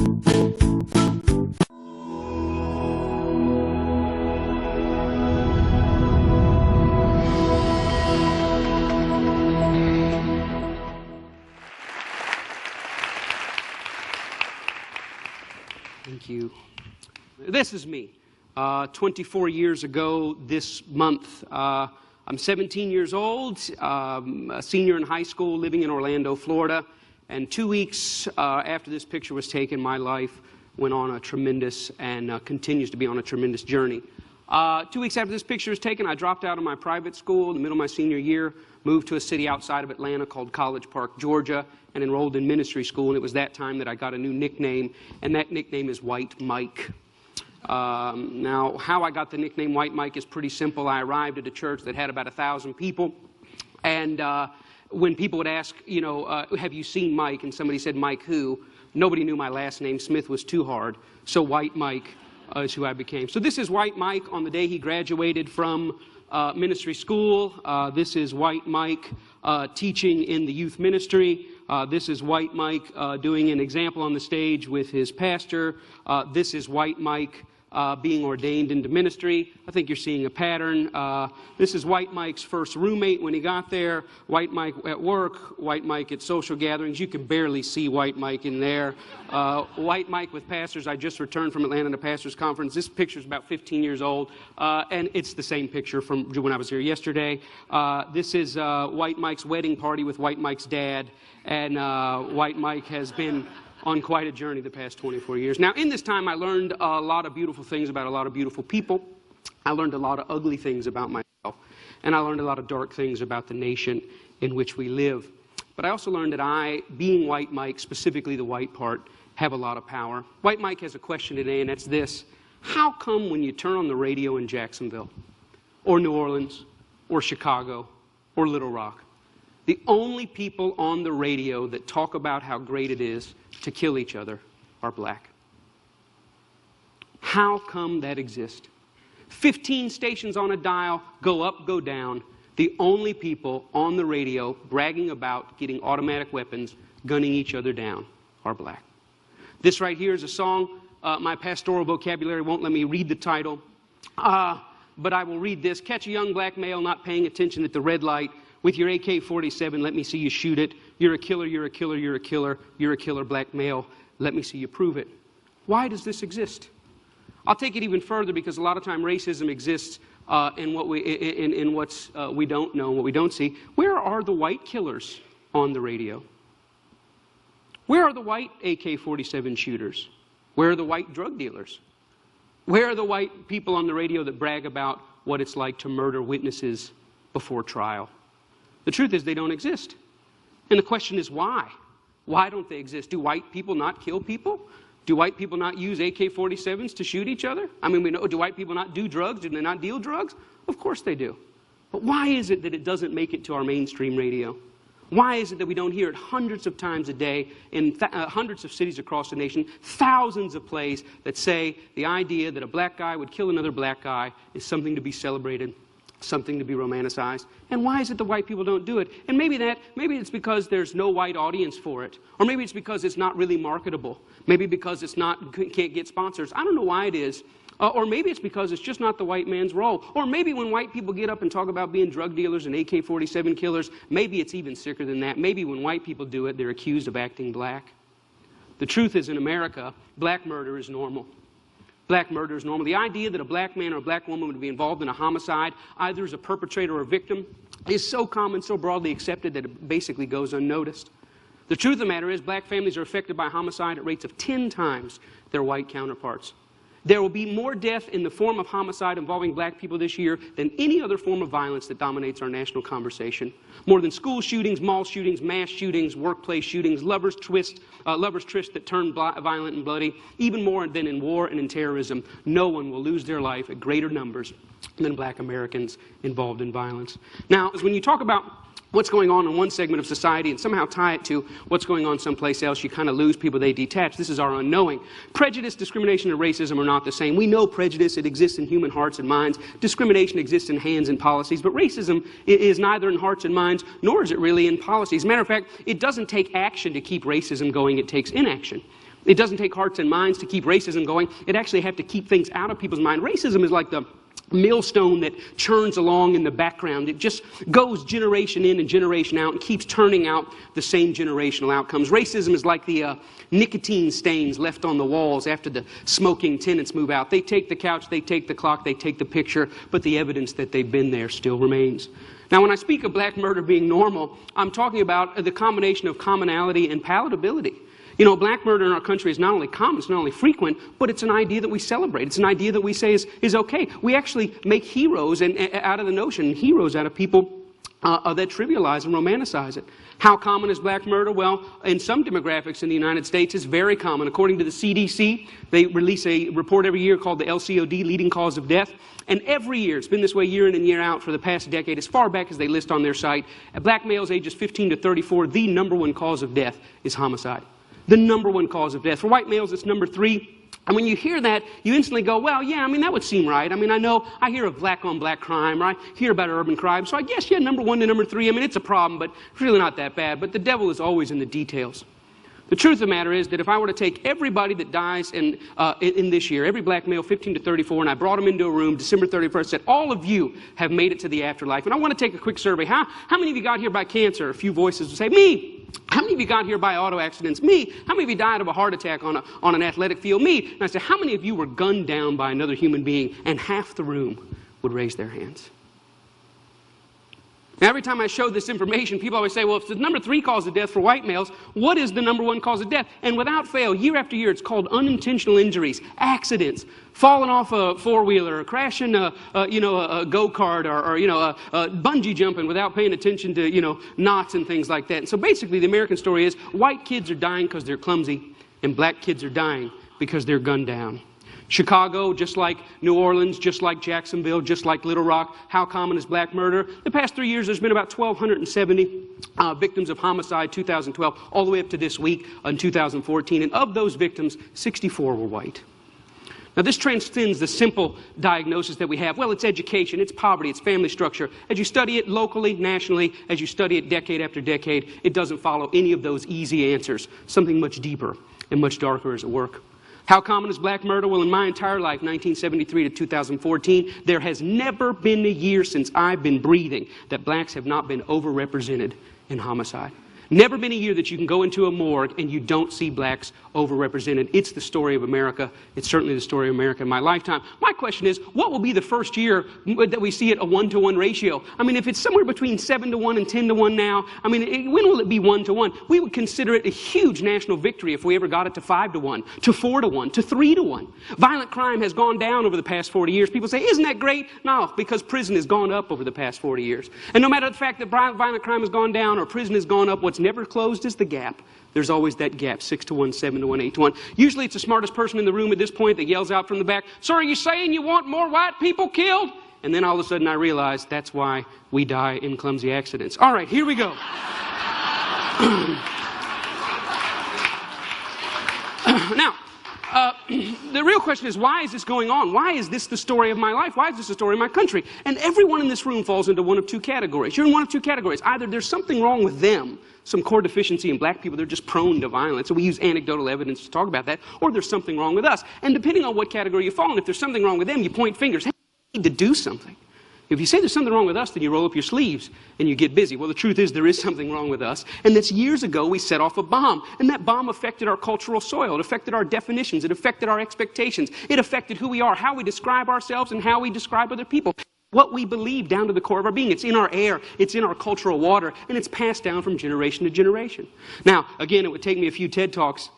Thank you. This is me. 24 years ago this month. I'm 17 years old, a senior in high school living in Orlando, Florida. And 2 weeks after this picture was taken, my life went on a tremendous and continues to be on a tremendous journey. 2 weeks after this picture was taken, I dropped out of my private school in the middle of my senior year, moved to a city outside of Atlanta called College Park, Georgia, and enrolled in ministry school. And it was that time that I got a new nickname, and that nickname is White Mike. Now, how I got the nickname White Mike is pretty simple. I arrived at a church that had about 1,000 people, and when people would ask, you know, have you seen Mike? And somebody said, Mike who? Nobody knew my last name. Smith was too hard. So White Mike is who I became. So this is White Mike on the day he graduated from ministry school. This is White Mike teaching in the youth ministry. This is White Mike doing an example on the stage with his pastor. This is White Mike being ordained into ministry. I think you're seeing a pattern. This is White Mike's first roommate when he got there. White Mike at work. White Mike at social gatherings. You can barely see White Mike in there. White Mike with pastors. I just returned from Atlanta to Pastors Conference. This picture is about 15 years old, and it's the same picture from when I was here yesterday. This is White Mike's wedding party with White Mike's dad, and White Mike has been on quite a journey the past 24 years. Now, in this time, I learned a lot of beautiful things about a lot of beautiful people. I learned a lot of ugly things about myself. And I learned a lot of dark things about the nation in which we live. But I also learned that I, being White Mike, specifically the white part, have a lot of power. White Mike has a question today, and that's this. How come when you turn on the radio in Jacksonville, or New Orleans, or Chicago, or Little Rock, the only people on the radio that talk about how great it is to kill each other are black? How come that exists? 15 stations on a dial, go up, go down. The only people on the radio bragging about getting automatic weapons, gunning each other down, are black. This right here is a song. My pastoral vocabulary won't let me read the title, but I will read this. Catch a young black male not paying attention at the red light. With your AK-47, let me see you shoot it. You're a killer, you're a killer, you're a killer. You're a killer, black male. Let me see you prove it. Why does this exist? I'll take it even further, because a lot of time racism exists in what we don't know, what we don't see. Where are the white killers on the radio? Where are the white AK-47 shooters? Where are the white drug dealers? Where are the white people on the radio that brag about what it's like to murder witnesses before trial? The truth is they don't exist. And the question is why? Why don't they exist? Do white people not kill people? Do white people not use AK-47s to shoot each other? I mean, we know, do white people not do drugs? Do they not deal drugs? Of course they do. But why is it that it doesn't make it to our mainstream radio? Why is it that we don't hear it hundreds of times a day in hundreds of cities across the nation, thousands of plays that say the idea that a black guy would kill another black guy is something to be celebrated, something to be romanticized? And why is it the white people don't do it? And maybe it's because there's no white audience for it. Or maybe it's because it's not really marketable. Maybe because it's not, can't get sponsors. I don't know why it is. Or maybe it's because it's just not the white man's role. Or maybe when white people get up and talk about being drug dealers and AK-47 killers, maybe it's even sicker than that. Maybe when white people do it, they're accused of acting black. The truth is, in America, black murder is normal. Black murder is normal. The idea that a black man or a black woman would be involved in a homicide, either as a perpetrator or a victim, is so common, so broadly accepted that it basically goes unnoticed. The truth of the matter is, black families are affected by homicide at rates of 10 times their white counterparts. There will be more death in the form of homicide involving black people this year than any other form of violence that dominates our national conversation. More than school shootings, mall shootings, mass shootings, workplace shootings, lovers' trysts that turn violent and bloody, even more than in war and in terrorism. No one will lose their life at greater numbers than black Americans involved in violence. Now, when you talk about what's going on in one segment of society and somehow tie it to what's going on someplace else, you kind of lose people. They detach. This is our unknowing. Prejudice, discrimination, and racism are not the same. We know prejudice. It exists in human hearts and minds. Discrimination exists in hands and policies. But racism is neither in hearts and minds, nor is it really in policies. As a matter of fact, it doesn't take action to keep racism going. It takes inaction. It doesn't take hearts and minds to keep racism going. It actually has to keep things out of people's mind. Racism is like the millstone that churns along in the background. It just goes generation in and generation out and keeps turning out the same generational outcomes. Racism is like the nicotine stains left on the walls after the smoking tenants move out. They take the couch, they take the clock, they take the picture, but the evidence that they've been there still remains. Now, when I speak of black murder being normal, I'm talking about the combination of commonality and palatability. You know, black murder in our country is not only common, it's not only frequent, but it's an idea that we celebrate. It's an idea that we say is okay. We actually make heroes out of the notion, heroes out of people that trivialize and romanticize it. How common is black murder? Well, in some demographics in the United States, it's very common. According to the CDC, they release a report every year called the LCOD, leading cause of death. And every year, it's been this way year in and year out for the past decade, as far back as they list on their site, black males ages 15 to 34, the #1 cause of death is homicide. The #1 cause of death. For white males, it's number 3. And when you hear that, you instantly go, well, yeah, I mean, that would seem right. I mean, I hear of black-on-black crime, or I hear about urban crime, so I guess, yeah, #1 to number 3, I mean, it's a problem, but it's really not that bad. But the devil is always in the details. The truth of the matter is that if I were to take everybody that dies in this year, every black male 15 to 34, and I brought them into a room December 31st, said, all of you have made it to the afterlife. And I want to take a quick survey. How many of you got here by cancer? A few voices would say, me. How many of you got here by auto accidents? Me. How many of you died of a heart attack on an athletic field? Me. And I said, how many of you were gunned down by another human being? And half the room would raise their hands. Now, every time I show this information, people always say, well, if it's the number 3 cause of death for white males, what is the #1 cause of death? And without fail, year after year, it's called unintentional injuries, accidents, falling off a four-wheeler, crashing a go-kart, or bungee jumping without paying attention to, knots and things like that. And so basically, the American story is white kids are dying because they're clumsy, and black kids are dying because they're gunned down. Chicago, just like New Orleans, just like Jacksonville, just like Little Rock, how common is black murder? The past 3 years, there's been about 1,270 victims of homicide, 2012, all the way up to this week in 2014. And of those victims, 64 were white. Now, this transcends the simple diagnosis that we have. Well, it's education, it's poverty, it's family structure. As you study it locally, nationally, as you study it decade after decade, it doesn't follow any of those easy answers. Something much deeper and much darker is at work. How common is black murder? Well, in my entire life, 1973 to 2014, there has never been a year since I've been breathing that blacks have not been overrepresented in homicide. Never been a year that you can go into a morgue and you don't see blacks overrepresented. It's the story of America. It's certainly the story of America in my lifetime. My question is, what will be the first year that we see it a 1-to-1 ratio? I mean, if it's somewhere between 7-to-1 and 10-to-1 now, I mean, when will it be 1-to-1? We would consider it a huge national victory if we ever got it to 5-to-1, to 4-to-1, to 3-to-1. Violent crime has gone down over the past 40 years. People say, isn't that great? No, because prison has gone up over the past 40 years. And no matter the fact that violent crime has gone down or prison has gone up, what's never closed is the gap. There's always that gap, 6-to-1, 7-to-1, 8-to-1. Usually it's the smartest person in the room at this point that yells out from the back, so are you saying you want more white people killed? And then all of a sudden I realize that's why we die in clumsy accidents. All right, here we go. Now, the real question is, why is this going on? Why is this the story of my life? Why is this the story of my country? And everyone in this room falls into one of two categories. You're in one of two categories. Either there's something wrong with them, some core deficiency in black people, they're just prone to violence, and we use anecdotal evidence to talk about that, or there's something wrong with us. And depending on what category you fall in, if there's something wrong with them, you point fingers. Hey, we need to do something. If you say there's something wrong with us, then you roll up your sleeves and you get busy. Well, the truth is there is something wrong with us. And that's years ago we set off a bomb. And that bomb affected our cultural soil. It affected our definitions. It affected our expectations. It affected who we are, how we describe ourselves, and how we describe other people. What we believe down to the core of our being. It's in our air. It's in our cultural water. And it's passed down from generation to generation. Now, again, it would take me a few TED Talks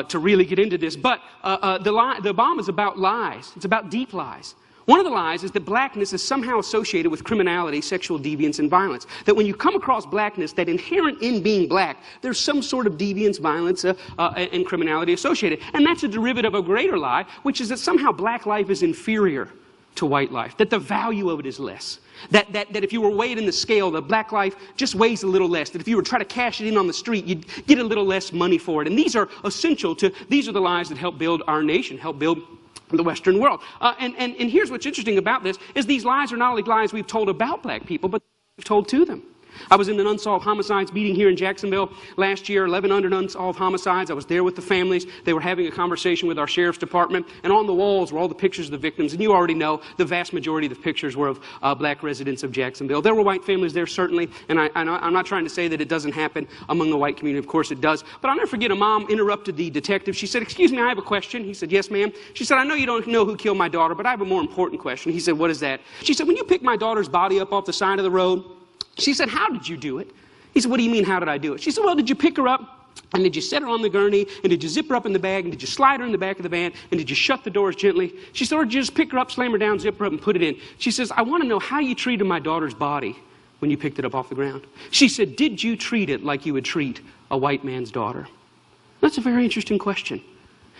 to really get into this. But the bomb is about lies. It's about deep lies. One of the lies is that blackness is somehow associated with criminality, sexual deviance, and violence. That when you come across blackness, that inherent in being black, there's some sort of deviance, violence, and criminality associated. And that's a derivative of a greater lie, which is that somehow black life is inferior to white life. That the value of it is less. That if you were weighed in the scale, the black life just weighs a little less. That if you were to try to cash it in on the street, you'd get a little less money for it. And these are essential to, these are the lies that help build our nation, help build the Western world. And here's what's interesting about this, is these lies are not only lies we've told about black people, but we've told to them. I was in an unsolved homicides meeting here in Jacksonville last year, 1,100 unsolved homicides. I was there with the families. They were having a conversation with our sheriff's department, and on the walls were all the pictures of the victims, and you already know the vast majority of the pictures were of black residents of Jacksonville. There were white families there, certainly, and I'm not trying to say that it doesn't happen among the white community. Of course it does. But I'll never forget a mom interrupted the detective. She said, "Excuse me, I have a question." He said, "Yes, ma'am." She said, "I know you don't know who killed my daughter, but I have a more important question." He said, "What is that?" She said, "When you picked my daughter's body up off the side of the road," she said, "How did you do it?" He said, "What do you mean, how did I do it?" She said, "Well, did you pick her up, and did you set her on the gurney, and did you zip her up in the bag, and did you slide her in the back of the van, and did you shut the doors gently?" She said, "Or did you just pick her up, slam her down, zip her up, and put it in?" She says, "I want to know how you treated my daughter's body when you picked it up off the ground." She said, "Did you treat it like you would treat a white man's daughter?" That's a very interesting question.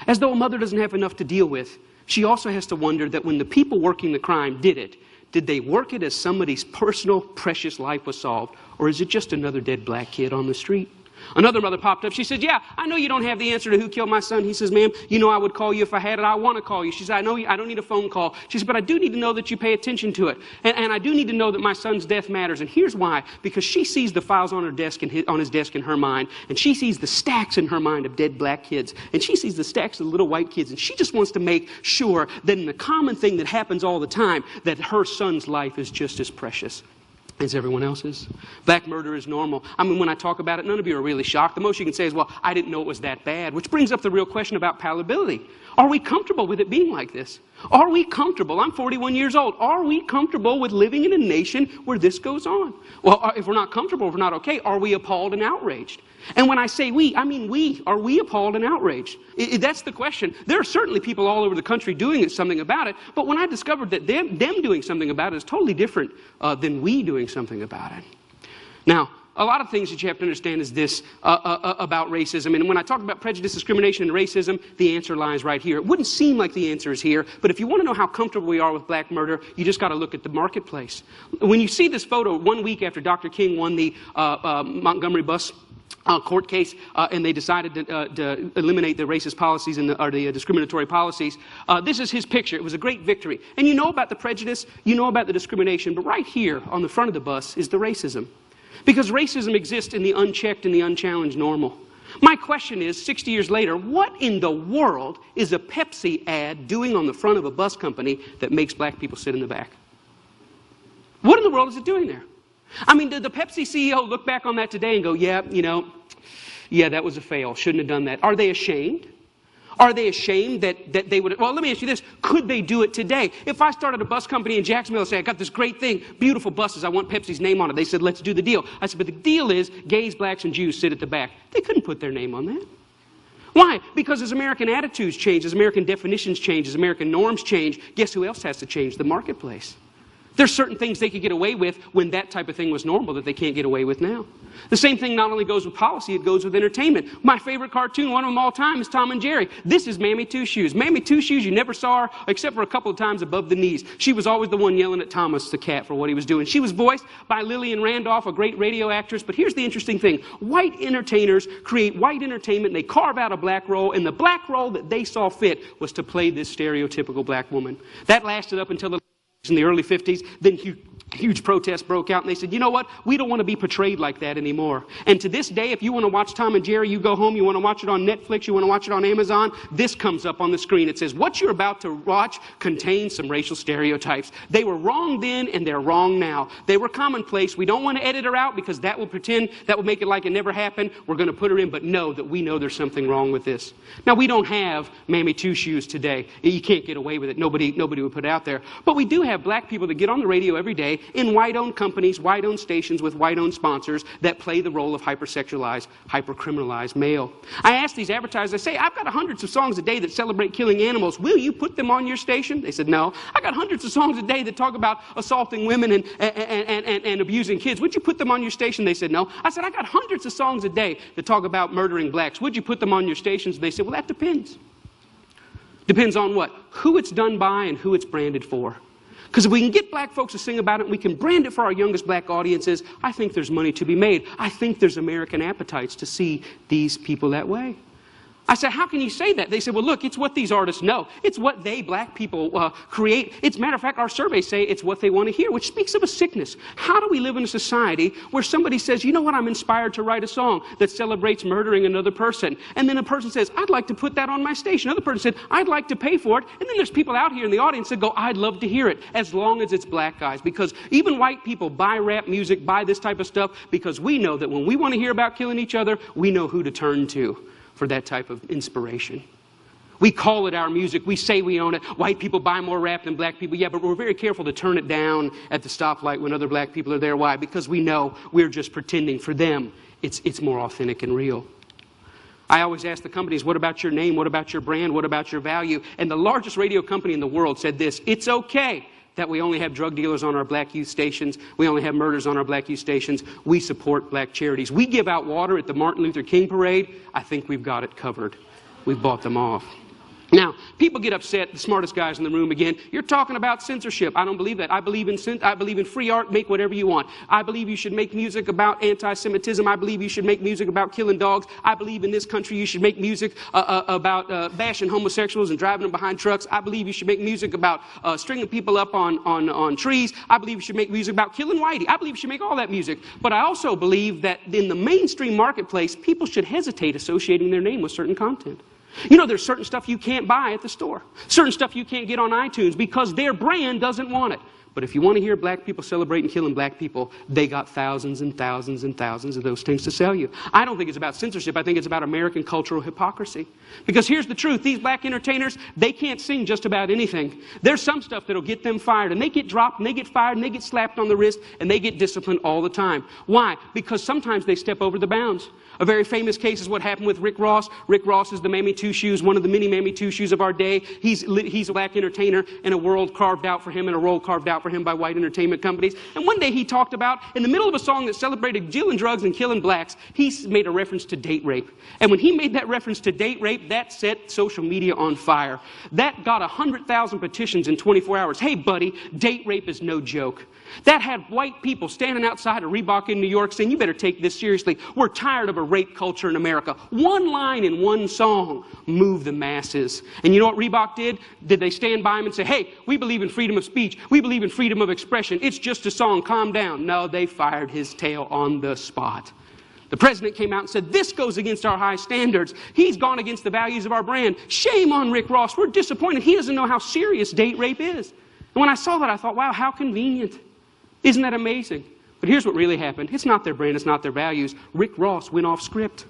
As though a mother doesn't have enough to deal with, she also has to wonder that when the people working the crime did it, did they work it as somebody's personal, precious life was solved, or is it just another dead black kid on the street? Another mother popped up. She said, "Yeah, I know you don't have the answer to who killed my son." He says, "Ma'am, you know I would call you if I had it. I want to call you." She said, "I know I don't need a phone call." She said, "But I do need to know that you pay attention to it. And I do need to know that my son's death matters." And here's why. Because she sees the files on her desk and on his desk in her mind, and she sees the stacks in her mind of dead black kids, and she sees the stacks of little white kids, and she just wants to make sure that in the common thing that happens all the time, that her son's life is just as precious as everyone else's. Black murder is normal. I mean, when I talk about it, none of you are really shocked. The most you can say is, "Well, I didn't know it was that bad," which brings up the real question about palatability. Are we comfortable with it being like this? Are we comfortable? I'm 41 years old. Are we comfortable with living in a nation where this goes on? Well, if we're not comfortable, if we're not okay, are we appalled and outraged? And when I say we, I mean we. Are we appalled and outraged? That's the question. There are certainly people all over the country doing something about it, but when I discovered that them doing something about it is totally different than we doing something about it. Now, a lot of things that you have to understand is this about racism. And when I talk about prejudice, discrimination, and racism, the answer lies right here. It wouldn't seem like the answer is here, but if you want to know how comfortable we are with black murder, you just got to look at the marketplace. When you see this photo 1 week after Dr. King won the Montgomery bus court case, and they decided to eliminate the racist policies or the discriminatory policies. This is his picture. It was a great victory. And you know about the prejudice, you know about the discrimination, but right here on the front of the bus is the racism. Because racism exists in the unchecked and the unchallenged normal. My question is, 60 years later, what in the world is a Pepsi ad doing on the front of a bus company that makes black people sit in the back? What in the world is it doing there? I mean, did the Pepsi CEO look back on that today and go, yeah, that was a fail. Shouldn't have done that. Are they ashamed? Are they ashamed that they would? Well, let me ask you this. Could they do it today? If I started a bus company in Jacksonville and say, "I got this great thing, beautiful buses, I want Pepsi's name on it." They said, "Let's do the deal." I said, "But the deal is gays, blacks, and Jews sit at the back." They couldn't put their name on that. Why? Because as American attitudes change, as American definitions change, as American norms change, guess who else has to change? The marketplace. There's certain things they could get away with when that type of thing was normal that they can't get away with now. The same thing not only goes with policy, it goes with entertainment. My favorite cartoon, one of them all time, is Tom and Jerry. This is Mammy Two Shoes. Mammy Two Shoes, you never saw her except for a couple of times above the knees. She was always the one yelling at Thomas the cat for what he was doing. She was voiced by Lillian Randolph, a great radio actress. But here's the interesting thing. White entertainers create white entertainment, and they carve out a black role, and the black role that they saw fit was to play this stereotypical black woman. That lasted up until in the early 50s, then huge protests broke out, and they said, "You know what? We don't want to be portrayed like that anymore." And to this day, if you want to watch Tom and Jerry, you go home, you want to watch it on Netflix, you want to watch it on Amazon, this comes up on the screen. It says, "What you're about to watch contains some racial stereotypes. They were wrong then, and they're wrong now. They were commonplace. We don't want to edit her out because that will make it like it never happened. We're going to put her in, but know that we know there's something wrong with this." Now, we don't have Mammy Two Shoes today. You can't get away with it. Nobody would put it out there. But we do have black people that get on the radio every day in white-owned companies, white-owned stations with white-owned sponsors that play the role of hypersexualized, hypercriminalized male. I ask these advertisers, I say, "I've got hundreds of songs a day that celebrate killing animals. Will you put them on your station?" They said, "No." "I got hundreds of songs a day that talk about assaulting women and abusing kids. Would you put them on your station?" They said, "No." I said, "I got hundreds of songs a day that talk about murdering blacks. Would you put them on your stations?" They said, "Well, that depends." Depends on what? Who it's done by and who it's branded for. Because if we can get black folks to sing about it and we can brand it for our youngest black audiences, I think there's money to be made. I think there's American appetites to see these people that way. I said, how can you say that? They said, well, look, it's what these artists know. It's what they, black people, create. It's, matter of fact, our surveys say it's what they want to hear, which speaks of a sickness. How do we live in a society where somebody says, you know what, I'm inspired to write a song that celebrates murdering another person. And then a person says, I'd like to put that on my station. Another person said, I'd like to pay for it. And then there's people out here in the audience that go, I'd love to hear it, as long as it's black guys. Because even white people buy rap music, buy this type of stuff, because we know that when we want to hear about killing each other, we know who to turn to for that type of inspiration. We call it our music. We say we own it. White people buy more rap than black people. Yeah, but we're very careful to turn it down at the stoplight when other black people are there. Why? Because we know we're just pretending. For them, it's more authentic and real. I always ask the companies, what about your name? What about your brand? What about your value? And the largest radio company in the world said this: it's okay that we only have drug dealers on our black youth stations. We only have murders on our black youth stations. We support black charities. We give out water at the Martin Luther King parade. I think we've got it covered. We've bought them off. Now, people get upset, the smartest guys in the room again. You're talking about censorship. I don't believe that. I believe in free art. Make whatever you want. I believe you should make music about anti-Semitism. I believe you should make music about killing dogs. I believe in this country you should make music about bashing homosexuals and driving them behind trucks. I believe you should make music about stringing people up on trees. I believe you should make music about killing whitey. I believe you should make all that music. But I also believe that in the mainstream marketplace, people should hesitate associating their name with certain content. You know, there's certain stuff you can't buy at the store. Certain stuff you can't get on iTunes because their brand doesn't want it. But if you want to hear black people celebrating killing black people, they got thousands and thousands and thousands of those things to sell you. I don't think it's about censorship. I think it's about American cultural hypocrisy. Because here's the truth. These black entertainers, they can't sing just about anything. There's some stuff that'll get them fired. And they get dropped, and they get fired, and they get slapped on the wrist, and they get disciplined all the time. Why? Because sometimes they step over the bounds. A very famous case is what happened with Rick Ross. Rick Ross is the Mammy Two Shoes, one of the many Mammy Two Shoes of our day. He's a black entertainer in a world carved out for him, and a role carved out for him by white entertainment companies. And one day he talked about, in the middle of a song that celebrated dealing drugs and killing blacks, he made a reference to date rape. And when he made that reference to date rape, that set social media on fire. That got 100,000 petitions in 24 hours. Hey, buddy, date rape is no joke. That had white people standing outside of Reebok in New York saying, you better take this seriously. We're tired of a rape culture in America. One line in one song moved the masses. And you know what Reebok did? Did they stand by him and say, hey, we believe in freedom of speech. We believe in freedom of expression. It's just a song. Calm down. No, they fired his tail on the spot. The president came out and said, this goes against our high standards. He's gone against the values of our brand. Shame on Rick Ross. We're disappointed. He doesn't know how serious date rape is. And when I saw that, I thought, wow, how convenient. Isn't that amazing? But here's what really happened. It's not their brand, it's not their values. Rick Ross went off script.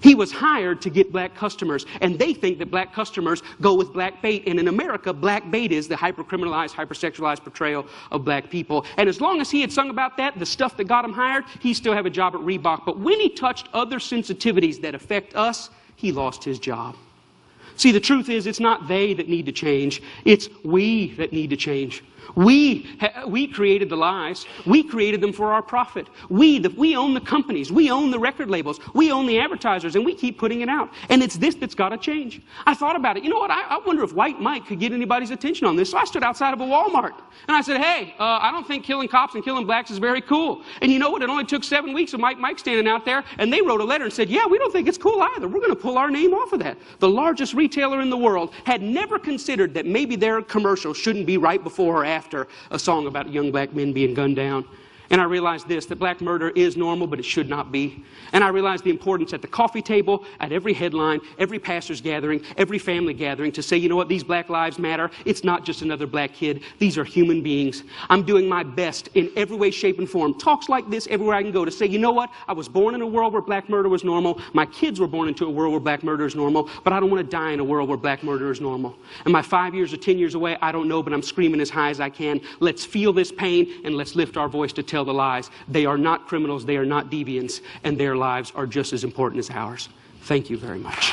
He was hired to get black customers, and they think that black customers go with black bait. And in America, black bait is the hyper-criminalized, hyper-sexualized portrayal of black people. And as long as he had sung about that, the stuff that got him hired, he still have a job at Reebok. But when he touched other sensitivities that affect us, he lost his job. See, the truth is, it's not they that need to change. It's we that need to change. We created the lies. We created them for our profit. We own the companies. We own the record labels. We own the advertisers, and we keep putting it out. And it's this that's got to change. I thought about it. You know what? I wonder if White Mike could get anybody's attention on this. So I stood outside of a Walmart, and I said, hey, I don't think killing cops and killing blacks is very cool. And you know what? It only took 7 weeks of Mike standing out there, and they wrote a letter and said, yeah, we don't think it's cool either. We're going to pull our name off of that. The largest retailer in the world had never considered that maybe their commercial shouldn't be right before or after a song about young black men being gunned down. And I realized this, that black murder is normal, but it should not be. And I realized the importance at the coffee table, at every headline, every pastor's gathering, every family gathering to say, you know what, these black lives matter. It's not just another black kid. These are human beings. I'm doing my best in every way, shape, and form. Talks like this everywhere I can go to say, you know what, I was born in a world where black murder was normal. My kids were born into a world where black murder is normal, but I don't want to die in a world where black murder is normal. Am I 5 years or 10 years away? I don't know, but I'm screaming as high as I can. Let's feel this pain, and let's lift our voice to tell the lies. They are not criminals, they are not deviants, and their lives are just as important as ours. Thank you very much.